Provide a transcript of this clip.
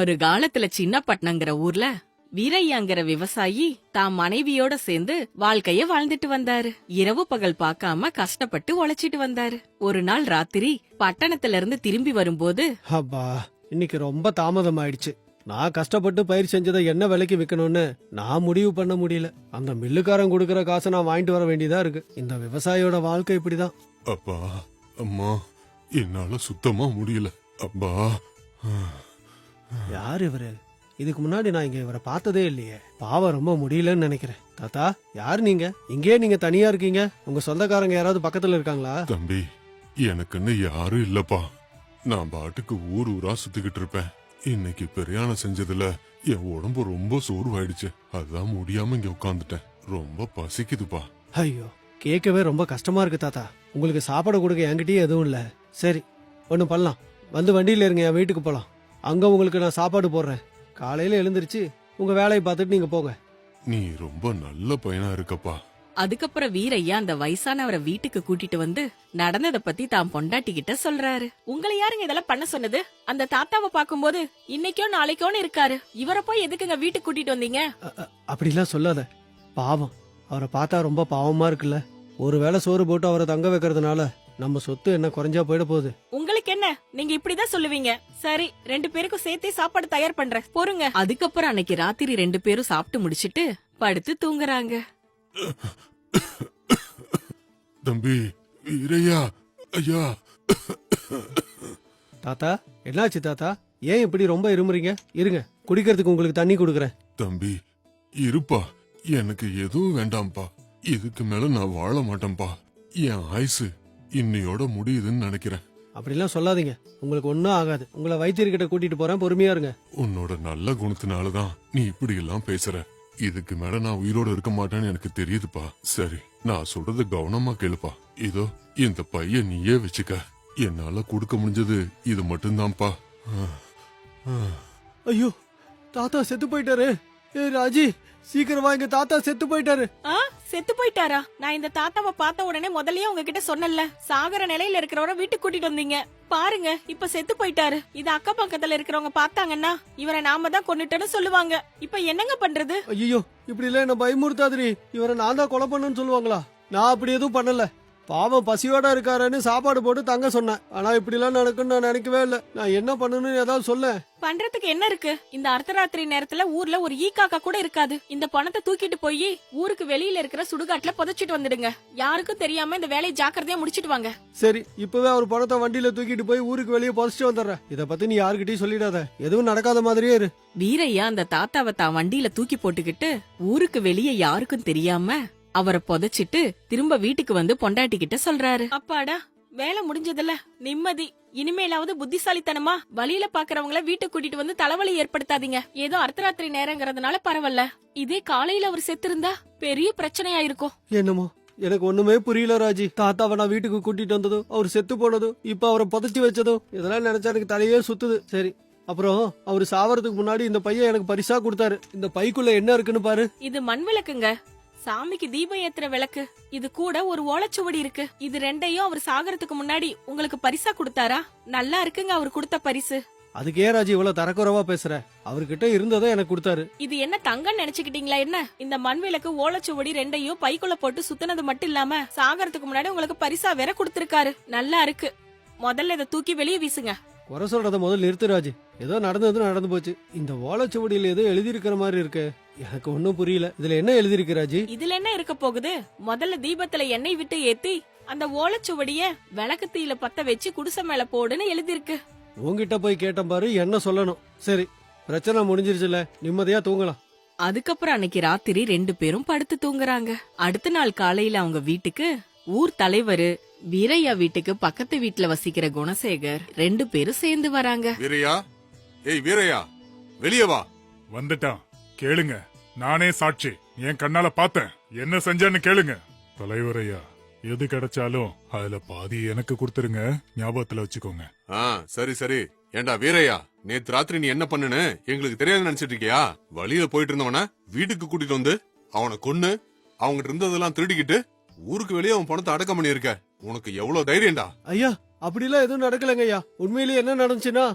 ஒரு காலத்துல சின்னப்பட்டினங்கிற ஊர்ல வீரையாங்கிற விவசாயி தான் மனைவியோட சேர்ந்து வாழ்க்கைய வாழ்ந்துட்டு வந்தாரு. இரவு பகல் பார்க்காம கஷ்டப்பட்டு உழைச்சிட்டு வந்தாரு. ஒரு நாள் ராத்திரி பட்டணத்துல இருந்து திரும்பி வரும்போது, அப்பா இன்னைக்கு ரொம்ப தாமதம் ஆயிடுச்சு. நான் கஷ்டப்பட்டு பயிர் செஞ்சதை என்ன விலைக்கு விக்கணும்னு நான் முடிவு பண்ண முடியல. அந்த மில்லுக்காரன் கொடுக்கற காசை நான் வாங்கிட்டு வர வேண்டியதா இருக்கு. இந்த விவசாயியோட வாழ்க்கை இப்படிதான். அப்பா அம்மா என்னால சுத்தமா முடியல அப்பா. யார் இவரு? இதுக்கு முன்னாடி நான் இங்க இவரை பார்த்ததே இல்லையே. பாவம் ரொம்ப முடியலன்னு நினைக்கிறேன். தாத்தா யார் நீங்க? இங்கே நீங்க தனியா இருக்கீங்க? உங்க சொந்தக்காரங்க யாராவது பக்கத்துல இருக்காங்களா? தம்பி எனக்குன்னு யாரும் இல்லப்பா. நான் பாட்டுக்கு ஊர் ஊரா சுத்திக்கிட்டு இருப்பேன். இன்னைக்கு பிரயாணம் செஞ்சதுல என் உடம்பு ரொம்ப சோர்வாயிடுச்சு. அதான் முடியாம இங்க உட்காந்துட்டேன். ரொம்ப பசிக்குதுப்பா. ஐயோ கேட்கவே ரொம்ப கஷ்டமா இருக்கு தாத்தா. உங்களுக்கு சாப்பாடு கொடுக்க என்கிட்டயே எதுவும் இல்ல. சரி ஒண்ணு பண்ணலாம், வந்து வண்டியில இருங்க, என் வீட்டுக்கு போலாம். அங்க உங்களுக்கு நான் சாப்பாடு போடுறேன். காலையில எழுந்திருச்சு உங்க வேலையை பார்த்துட்டு நீங்க போங்க. நீ ரொம்ப நல்ல பையனா இருக்கப்பா. அதுக்கப்புறம் வீரையா அந்த வயசானவரை வீட்டுக்கு கூட்டிட்டு வந்து நடந்தத பத்தி தான் பொண்டாட்டிக்கிட்ட சொல்றாரு. உங்களை யாருங்க இதெல்லாம் பண்ண சொன்னது? அந்த தாத்தாவை பாக்கும்போது இன்னைக்கோ நாளைக்கோன்னு இருக்காரு. இவரை போய் எதுக்குங்க வீட்டுக்கு கூட்டிட்டு வந்தீங்க? அப்படிலாம் சொல்லாத. பாவம், அவரை பார்த்தா ரொம்ப பாவமா இருக்குல்ல. ஒருவேளை சோறு போட்டு அவரை தங்க வைக்கிறதுனால நம்ம சொத்து என்ன குறைஞ்சா போயிட போகுது. உங்களுக்கு என்ன, நீங்க இப்படிதான் சொல்லுவீங்க. சரி, 2 பேருக்கும் சேர்த்தே சாப்பாடு தயார் பண்றேன், பொறுங்க. அதுக்கப்புறம் அன்னைக்கு ராத்திரி 2 பேரும் சாப்பிட்டு முடிச்சிட்டு படுத்து தூங்குறாங்க. தம்பி வீரையா, ஐயா. தாத்தா என்னாச்சு தாத்தா? ஏன் இப்படி ரொம்ப இருமுறீங்க? இருங்க, குடிக்கிறதுக்கு உங்களுக்கு தண்ணி கொடுக்கறேன். தம்பி இருப்பா, எனக்கு எதுவும் வேண்டாம்ப்பா. இதுக்கு மேல நான் வாழ மாட்டேன்பா. என் ஆயுசு இன்னையோட முடியுதுன்னு நினைக்கிறேன். அப்படிலாம் சொல்லாதீங்க, உங்களுக்கு ஒன்னும் ஆகாது. உங்களை வைத்தியர்கிட்ட கூட்டிட்டு போறேன், பொறுமையா இருங்க. உன்னோட நல்ல குணத்தினாலதான் நீ இப்படி எல்லாம் பேசுற. இதுக்கு மேல நான் உயிரோட இருக்க மாட்டேன்னு எனக்கு தெரியுதுப்பா. சரி, நான் சொல்றது கவனமா கேளுப்பா. இதோ இந்த பைய நீயே வச்சுக்க. என்னால கொடுக்க முடிஞ்சது இது மட்டும்தான்ப்பா. ஐயோ தாத்தா செத்து போயிட்டாரு. ஏ ராஜி, சீக்கிரமா, எங்க தாத்தா செத்து போயிட்டாரு. செத்து போயிட்டாரா? நான் இந்த தாத்தாவை பார்த்த உடனே முதல்லயே உங்ககிட்ட சொன்னல, சாகர நிலையில இருக்கிறவரை வீட்டுக்கு கூட்டிட்டு வந்தீங்க. பாருங்க, இப்ப செத்து போயிட்டாரு. இது அக்க பக்கத்துல இருக்கிறவங்க பார்த்தாங்கன்னா இவரை நாம தான் கொன்னுட்டோன்னு சொல்லுவாங்க. இப்ப என்னங்க பண்றது? ஐயோ இப்படி இல்ல, என்ன பயமுறுத்தாதிரி. இவரை நான் தான் கொலை பண்ணேன்னு சொல்லுவாங்களா? நான் அப்படி எதுவும் பண்ணல. பாவம் பசியோட இருக்காருன்னு சாப்பாடு போட்டு தங்க சொன்னேன். ஆனா இப்படி எல்லாம் நடக்குன்னு நான் நினைக்கவே இல்ல. நான் என்ன பண்ணணும்னு ஏதாவது சொல்ல. பண்றதுக்கு என்ன இருக்கு? இந்த அர்த்தராத்திரி நேரத்துல ஊர்ல ஒரு ஈ காக்கா கூட இருக்காது. இந்த பணத்தை தூக்கிட்டு போய் ஊருக்கு வெளியில இருக்கிற சுடுகாட்டுல புதைச்சிட்டு வந்துடுங்க. யாருக்கும் தெரியாம இந்த வேலையை ஜாக்கிரதையா முடிச்சிட்டு வாங்க. சரி, இப்பவே அவர் பணத்தை வண்டியில தூக்கிட்டு போய் ஊருக்கு வெளியே புதைச்சிட்டு வந்துடுறேன். இத பத்தி நீ யாருக்கிட்டையும் சொல்லிடாத. எதுவும் நடக்காத மாதிரியே இரு. வீரையா அந்த தாத்தாவை தான் வண்டியில தூக்கி போட்டுக்கிட்டு ஊருக்கு வெளியே யாருக்கும் தெரியாம அவரை புதைச்சிட்டு திரும்ப வீட்டுக்கு வந்து பொண்டாட்டி கிட்ட சொல்றாரு. அப்பாடா, வேலை முடிஞ்சதுல நிம்மதி. இனிமேலாவது புத்திசாலித்தனமா வழியில பாக்குறவங்கள வீட்டுக்கு கூட்டிட்டு வந்து தலைவலி ஏற்படுத்தாதீங்க. ஏதோ அர்த்தராத்திரி நேரங்கிறதுனால பரவாயில்ல. இதே காலையில அவர் செத்து இருந்தா பெரிய பிரச்சனையா இருக்கும். என்னமோ எனக்கு ஒண்ணுமே புரியல ராஜி. தாத்தாவை நான் வீட்டுக்கு கூட்டிட்டு வந்ததும், அவர் செத்து போனதும், இப்ப அவரை புதைச்சி வச்சதும், இதெல்லாம் நினைச்சா எனக்கு தலையே சுத்துது. சரி, அப்புறம் அவரு சாவறதுக்கு முன்னாடி இந்த பையன் எனக்கு பரிசா கொடுத்தாரு. இந்த பைக்குள்ள என்ன இருக்குன்னு பாரு. இது மண் விளக்குங்க, சாமிக்கு தீபம் ஏத்துற விளக்கு. இது கூட ஒரு ஓலைச்சுவடி இருக்கு. இது 2ஐயும் அவர் சாகறதுக்கு முன்னாடி உங்களுக்கு பரிசா கொடுத்தாரா? நல்லா இருக்குங்க அவர் கொடுத்த பரிசு. அதுக்கு ஏன் ராஜி இவ்வளவு தரக்குறவா பேசுற? அவர்கிட்ட இருந்ததை எனக்கு கொடுத்தாரு. இது என்ன தங்கம் நினைச்சுக்கிட்டீங்களா என்ன? இந்த மண் விளக்கு ஓலைச்சுவடி 2ஐயும் பைக்குள்ள போட்டு சுத்தினது மட்டும் இல்லாம சாகறதுக்கு முன்னாடி உங்களுக்கு பரிசா வேற கொடுத்திருக்காரு. நல்லா இருக்கு. முதல்ல இதை தூக்கி வெளியே வீசுங்க. குறை சொல்றத முதல்ல நிறுத்து ராஜி. ஏதோ நடந்தது நடந்து போச்சு. இந்த ஓலைச்சுவடியில ஏதோ எழுதி இருக்கிற மாதிரி இருக்கு. எனக்கு ஒன்னும் புரியல. இதுல என்ன எழுதி இருக்கு ராஜி? இதுல என்ன இருக்க போகுது? முதல்ல தீபத்துல எண்ணெய் விட்டு ஏத்தி அந்த ஓலைச்சுவடிய விளக்கு தீயில பத்த வச்சு குடிசை மேல போடுன்னு எழுதி இருக்கு. உன்கிட்ட போய் கேட்டேன் பாரு, என்ன சொல்லணும். சரி, பிரச்சனை முடிஞ்சிருச்சுல, நிம்மதியா தூங்கலாம். அதுக்கப்புறம் அன்னைக்கு ராத்திரி 2 பேரும் படுத்து தூங்குறாங்க. அடுத்த நாள் காலையில அவங்க வீட்டுக்கு ஊர் தலைவரு வீரையா வீட்டுக்கு பக்கத்து வீட்டுல வசிக்கிற குணசேகர் 2 பேரும் சேர்ந்து வராங்க. வீரையா, ஏய் வீரையா, வெளியே வா. வந்துட்டான், கேளுங்க. நானே சாட்சி, என் கண்ணால பார்த்தேன். என்ன செஞ்சேன்னு கேளுங்க. தலைவரையா, எது கிடைச்சாலும் அதுல பாதி எனக்கு கொடுத்துருங்க, ஞாபகத்துல வச்சுக்கோங்க. சரி சரி. ஏண்டா வீரையா, நேத்து ராத்திரி நீ என்ன பண்ணுன்னு எங்களுக்கு தெரியாது நினைச்சிட்டு இருக்கியா? வழியில போயிட்டு இருந்தவன வீட்டுக்கு கூட்டிட்டு வந்து அவனை கொன்னு அவங்கிட்ட இருந்ததெல்லாம் திருடிக்கிட்டு ஊருக்கு வெளியே அவன் பணத்தை அடக்கம் பண்ணியிருக்க. உனக்கு எவ்வளவு தைரியம்டா? ஐயா, அப்படிலாம் எதுவும் நடக்கலங்க ஐயா. உண்மையிலேயே என்ன நடந்துச்சுன்னா,